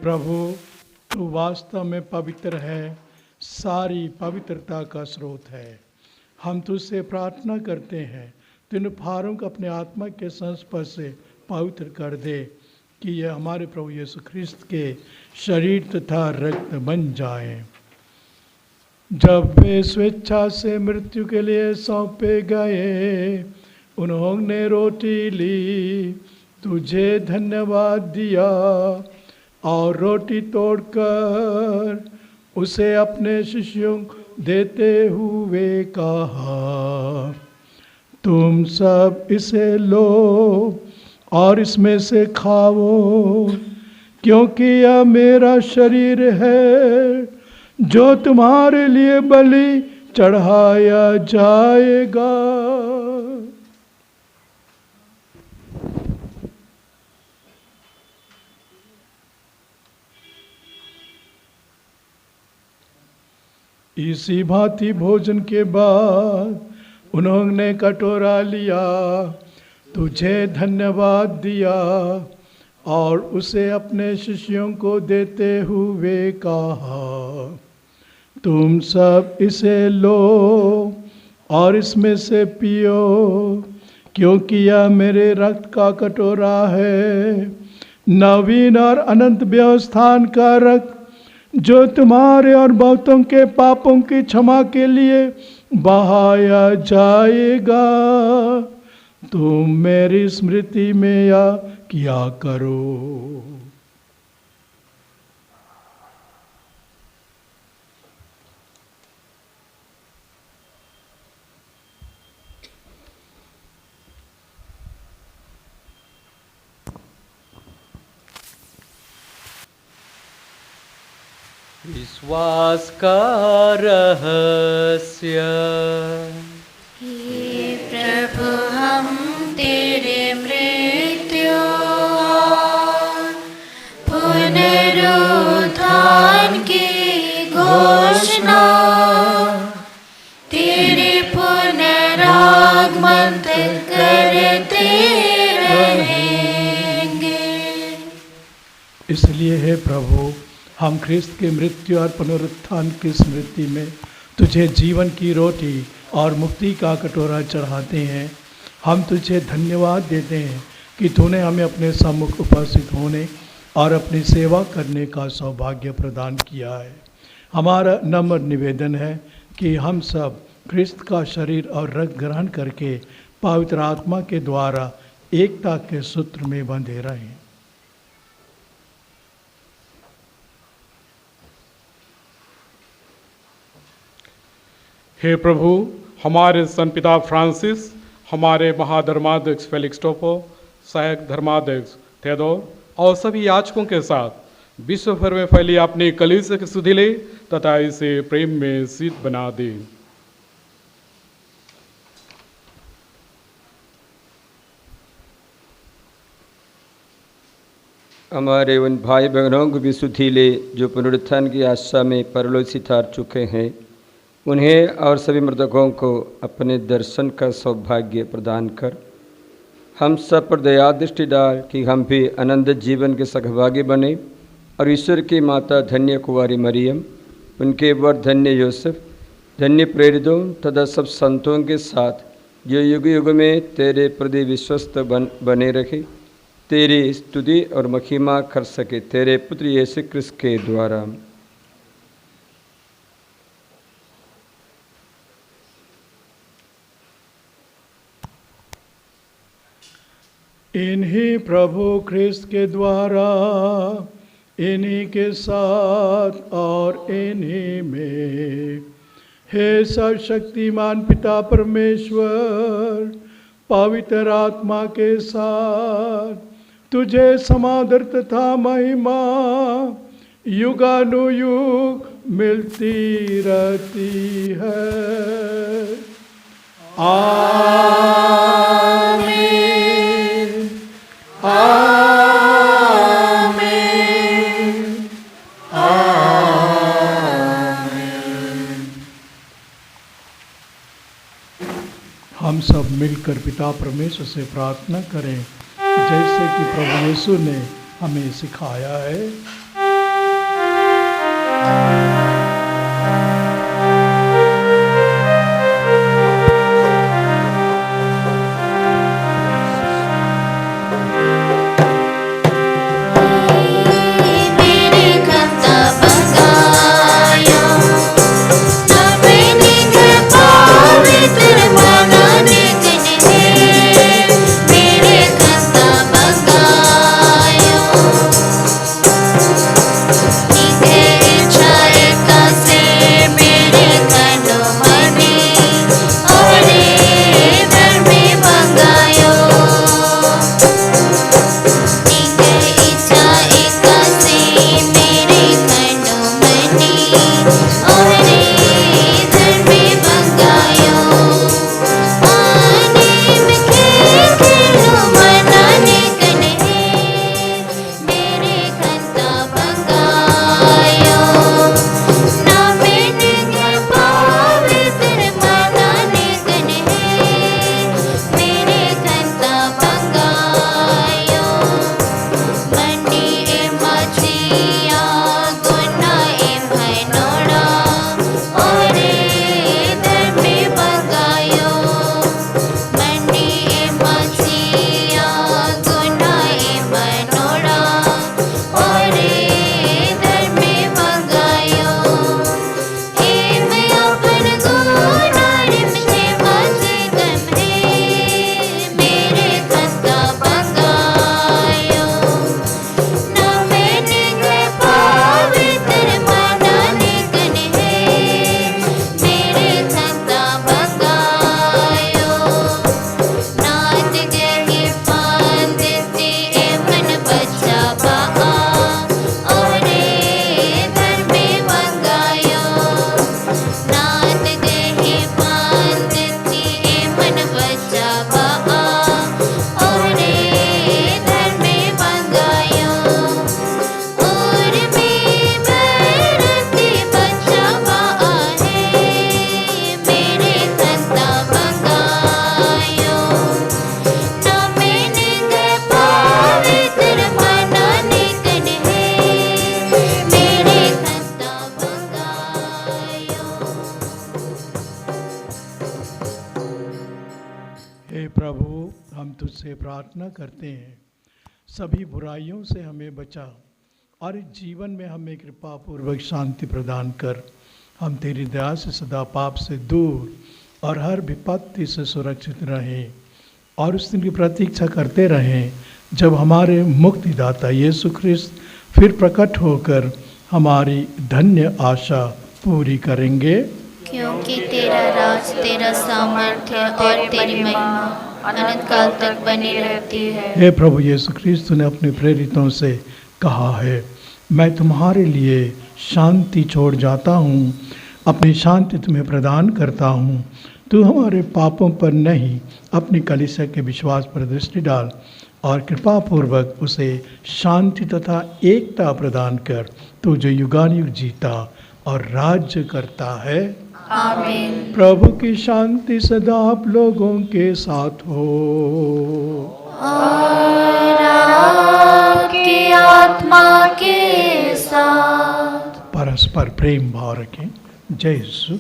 प्रभु तू वास्तव में पवित्र है, सारी पवित्रता का स्रोत है। हम तुझसे प्रार्थना करते हैं तू इन उपहारों को अपने आत्मा के संस्पर्श से पवित्र कर दे कि यह हमारे प्रभु यीशु ख्रिस्त के शरीर तथा रक्त बन जाए। जब वे स्वेच्छा से मृत्यु के लिए सौंपे गए, उन्होंने रोटी ली, तुझे धन्यवाद दिया और रोटी तोड़कर उसे अपने शिष्यों को देते हुए कहा, तुम सब इसे लो और इसमें से खाओ, क्योंकि यह मेरा शरीर है जो तुम्हारे लिए बलि चढ़ाया जाएगा। इसी भांति भोजन के बाद उन्होंने कटोरा लिया, तुझे धन्यवाद दिया और उसे अपने शिष्यों को देते हुए कहा, तुम सब इसे लो और इसमें से पियो, क्योंकि यह मेरे रक्त का कटोरा है, नवीन और अनंत व्यवस्थान का रक्त, जो तुम्हारे और बहुतों के पापों की क्षमा के लिए बहाया जाएगा। तुम मेरी स्मृति में या किया करो। विश्वास का रहस्य। हे प्रभु, हम तेरे मृत्यु और पुनरुत्थान की घोषणा तेरे पुनरागमन तक करते रहेंगे। इसलिए हे प्रभु, हम ख्रिस्त के मृत्यु और पुनरुत्थान की स्मृति में तुझे जीवन की रोटी और मुक्ति का कटोरा चढ़ाते हैं। हम तुझे धन्यवाद देते हैं कि तूने हमें अपने सम्मुख उपस्थित होने और अपनी सेवा करने का सौभाग्य प्रदान किया है। हमारा नम्र निवेदन है कि हम सब ख्रिस्त का शरीर और रक्त ग्रहण करके पवित्र आत्मा के द्वारा एकता के सूत्र में बंधे रहें। हे प्रभु, हमारे संत पिता फ्रांसिस, हमारे महाधर्माध्यक्ष फेलिक्स टोपो, सहायक धर्माध्यक्ष थेओदोर और सभी याजकों के साथ विश्व भर में फैली अपनी कलीसिया की सुधि ले तथा इसे प्रेम में सिद्ध बना दे। हमारे उन भाई बहनों को भी सुधि ले जो पुनरुत्थान की आशा में परलोक सिधार चुके हैं, उन्हें और सभी मृतकों को अपने दर्शन का सौभाग्य प्रदान कर हम सब पर दया दृष्टि डाल कि हम भी अनंत जीवन के सहभागी बने और ईश्वर की माता धन्य कुंवारी मरियम, उनके वर धन्य यूसुफ, धन्य प्रेरितों तथा सब संतों के साथ जो युग युग में तेरे प्रति विश्वस्त बने रखे, तेरी स्तुति और महिमा कर सके, तेरे पुत्र यीशु क्रिस्त के द्वारा। इन्हीं प्रभु ख्रिस्त के द्वारा, इन्हीं के साथ और इन्हीं में, हे सर्वशक्तिमान पिता परमेश्वर, पवित्र आत्मा के साथ तुझे समादर तथा महिमा युगानुयुग मिलती रहती है। आमीन, आमीन, आमीन। हम सब मिलकर पिता परमेश्वर से प्रार्थना करें जैसे कि प्रभु यीशु ने हमें सिखाया है। प्रार्थना करते हैं, सभी बुराइयों से हमें बचा और इस जीवन में हमें कृपा पूर्वक शांति प्रदान कर। हम तेरी दया से सदा पाप से दूर और हर विपत्ति से सुरक्षित रहें और उस दिन की प्रतीक्षा करते रहें जब हमारे मुक्तिदाता यीशु ख्रिस्त फिर प्रकट होकर हमारी धन्य आशा पूरी करेंगे। क्योंकि तेरा राज, तेरा सामर्थ्य और तेरी महिमा अनंत काल तक बनी रहती है। हे प्रभु यीशु क्रिस्त ने अपने प्रेरितों से कहा है, मैं तुम्हारे लिए शांति छोड़ जाता हूँ, अपनी शांति तुम्हें प्रदान करता हूँ। तू हमारे पापों पर नहीं, अपनी कलीसिया के विश्वास पर दृष्टि डाल और कृपापूर्वक उसे शांति तथा एकता प्रदान कर, तू जो युगानुयुग जीता और राज्य करता है। आमीन। प्रभु की शांति सदा आप लोगों के साथ हो। और आपकी आत्मा के साथ। परस्पर प्रेम भाव रखें। जय यीशु।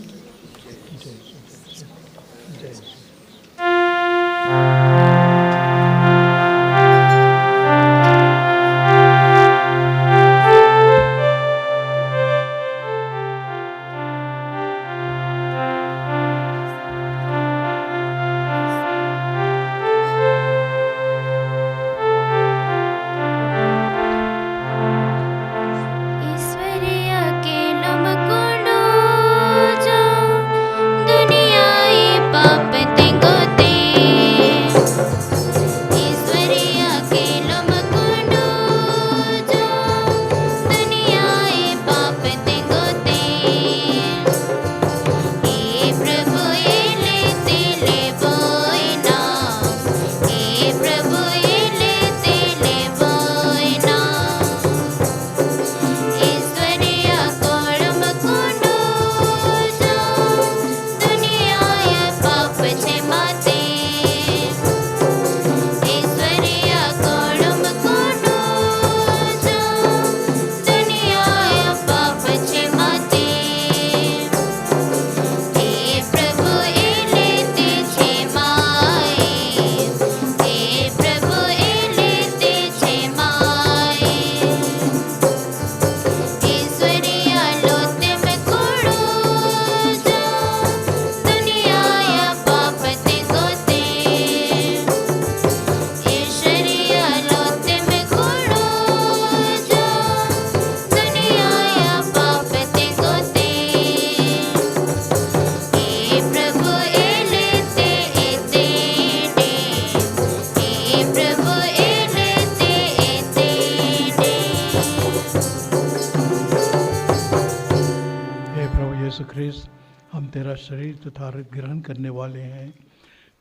हम तेरा शरीर तथा रक्त ग्रहण करने वाले हैं,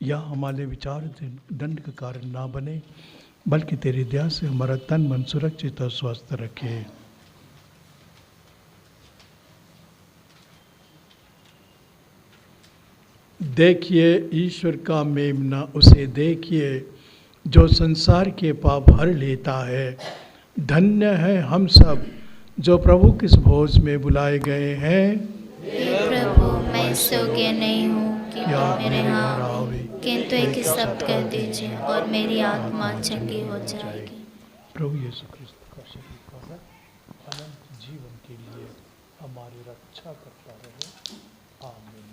यह हमारे विचार दंड का कारण ना बने, बल्कि तेरी दया से हमारा तन मन सुरक्षित और स्वस्थ रखे। देखिए ईश्वर का मेमना, उसे देखिए जो संसार के पाप हर लेता है। धन्य है हम सब जो प्रभु किस भोज में बुलाए गए हैं। हे प्रभु, मैं योग्य नहीं हूँ कि तुम मेरे यहाँ आओ, किंतु एक ही शब्द कह दीजिए और मेरी आत्मा चंगी हो जाएगी। प्रभु यीशु क्रिस्त का शरीर का अनंत जीवन के लिए हमारी रक्षा करता रहे। आमीन।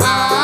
आ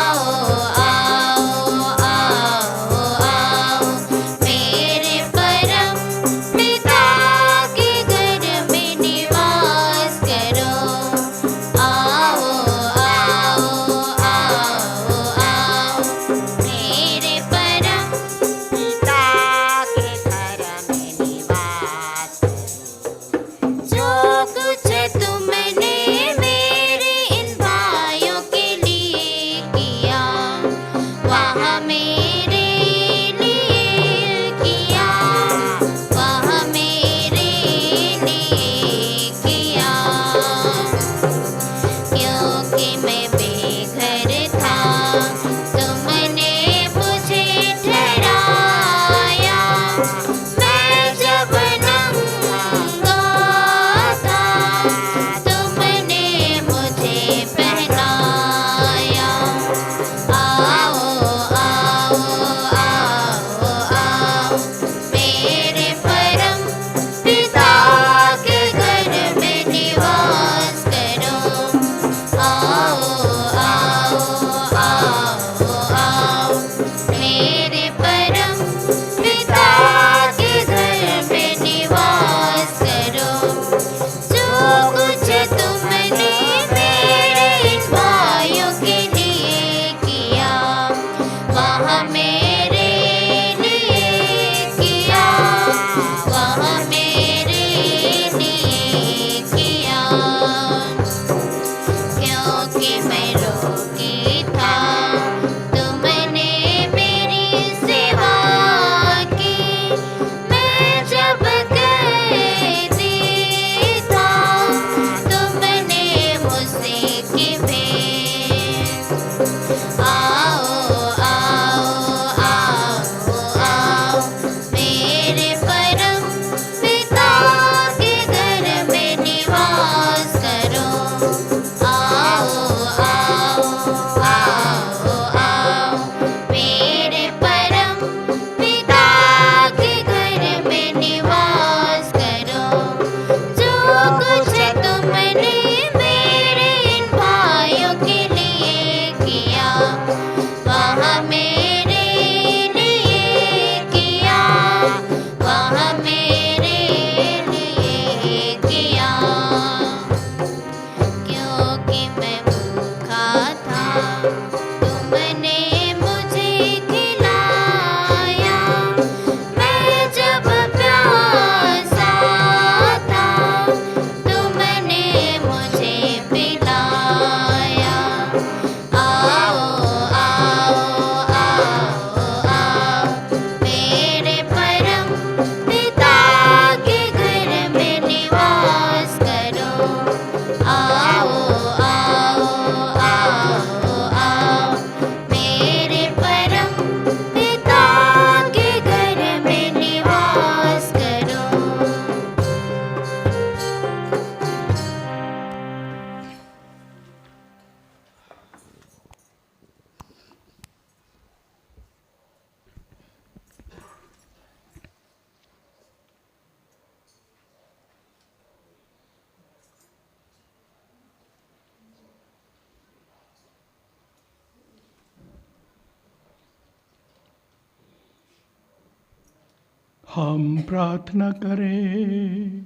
हम प्रार्थना करें।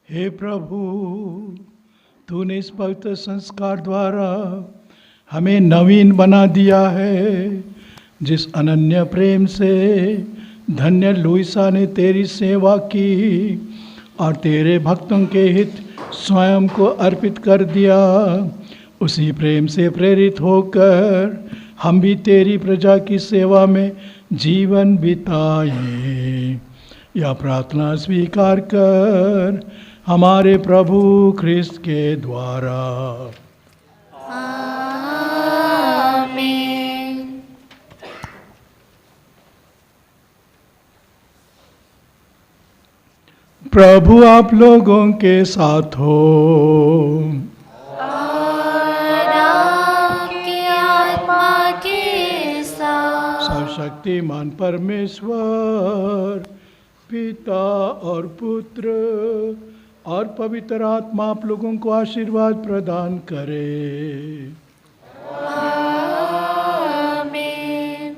हे प्रभु, तूने इस पवित्र संस्कार द्वारा हमें नवीन बना दिया है। जिस अनन्य प्रेम से धन्य लुइसा ने तेरी सेवा की और तेरे भक्तों के हित स्वयं को अर्पित कर दिया, उसी प्रेम से प्रेरित होकर हम भी तेरी प्रजा की सेवा में जीवन बिताएं। यह प्रार्थना स्वीकार कर हमारे प्रभु ख्रिस्त के द्वारा। आमीन। प्रभु आप लोगों के साथ हो। और आपकी आत्मा के साथ। सर्वशक्तिमान परमेश्वर पिता और पुत्र और पवित्र आत्मा आप लोगों को आशीर्वाद प्रदान करे। आमीन।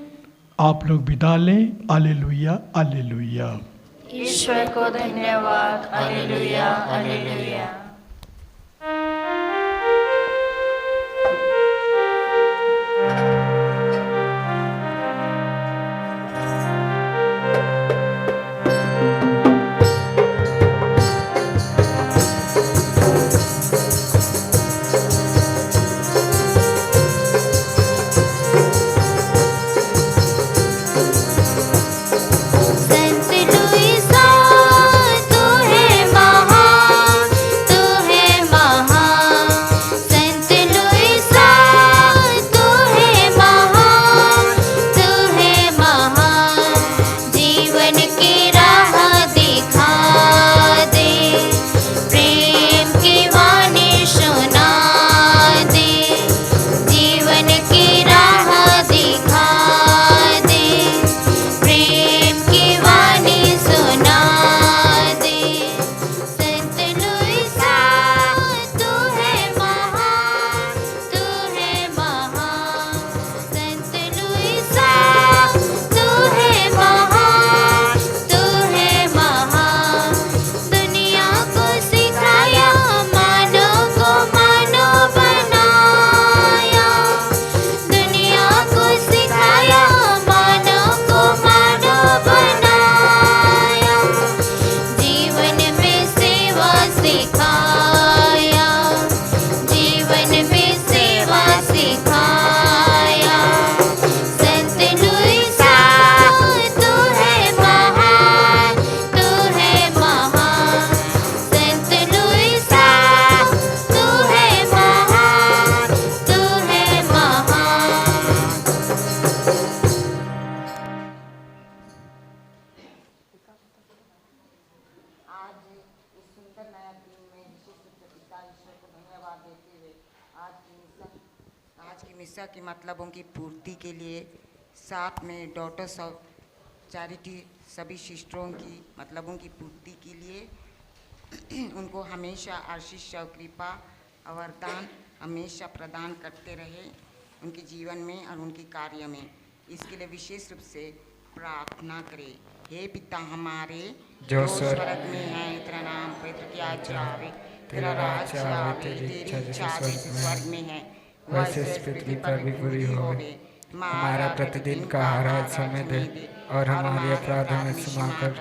आप लोग विदा लें। Hallelujah, hallelujah. ईश्वर को धन्यवाद। Hallelujah, hallelujah. संत लुइसा तू है महान, तू आज की मिसा की मतलबों की पूर्ति के लिए साथ में डॉटर्स ऑफ चैरिटी सभी सिस्टरों की मतलबों की पूर्ति के लिए उनको हमेशा आशीष और कृपा और वरदान हमेशा प्रदान करते रहे उनके जीवन में और उनके कार्य में। इसके लिए विशेष रूप से प्रार्थना करें। हे पिता हमारे जो स्वर्ग में है, तेरा नाम पवित्र किया जाए, तेरा राज्य आवे, तेरी इच्छा जैसे स्वर्ग में है वैसे इस पृथ्वी पर भी पूरी होवे। हमारा प्रतिदिन का आहार आज हमें दे और हमारे अपराध हमें क्षमा कर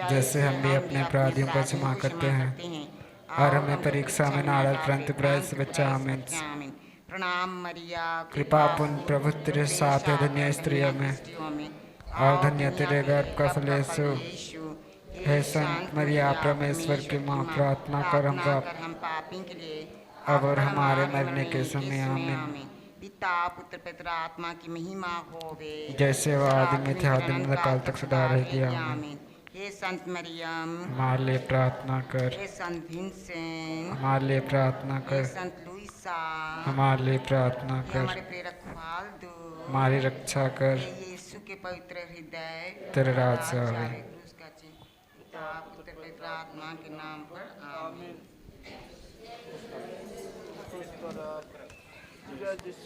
जैसे हम भी अपने अपराधियों को क्षमा करते हैं, और हमें परीक्षा में न डाल परंतु बुराई से बचा। आमीन। प्रणाम मरिया, कृपा पूर्ण प्रभु तेरे साथ है, धन्य स्त्रियों में और धन्य तेरे गर्भ का फल यीशु। हे संत मरिया परमेश्वर की माँ, प्रार्थना कर हम पापी के लिए अब और हमारे मरने के समय। आमीन। पिता पुत्र पवित्र आत्मा की महिमा होवे, जैसे वह आदि में थे आदि काल तक सदा रहेगी। आमीन। हे संत मरियम हमारे लिए प्रार्थना कर। हे संत विंसेंट हमारे लिए प्रार्थना कर। हे संत लुइसा हमारे लिए प्रार्थना कर। हमारे प्रेरक फाल्दू हमारी रक्षा कर। हे यीशु के पवित्र हृदय तेरे राज्य आवे। क्रूस का चिन्ह पिता पुत्र पवित्र आत्मा के नाम पर। आमीन। Judges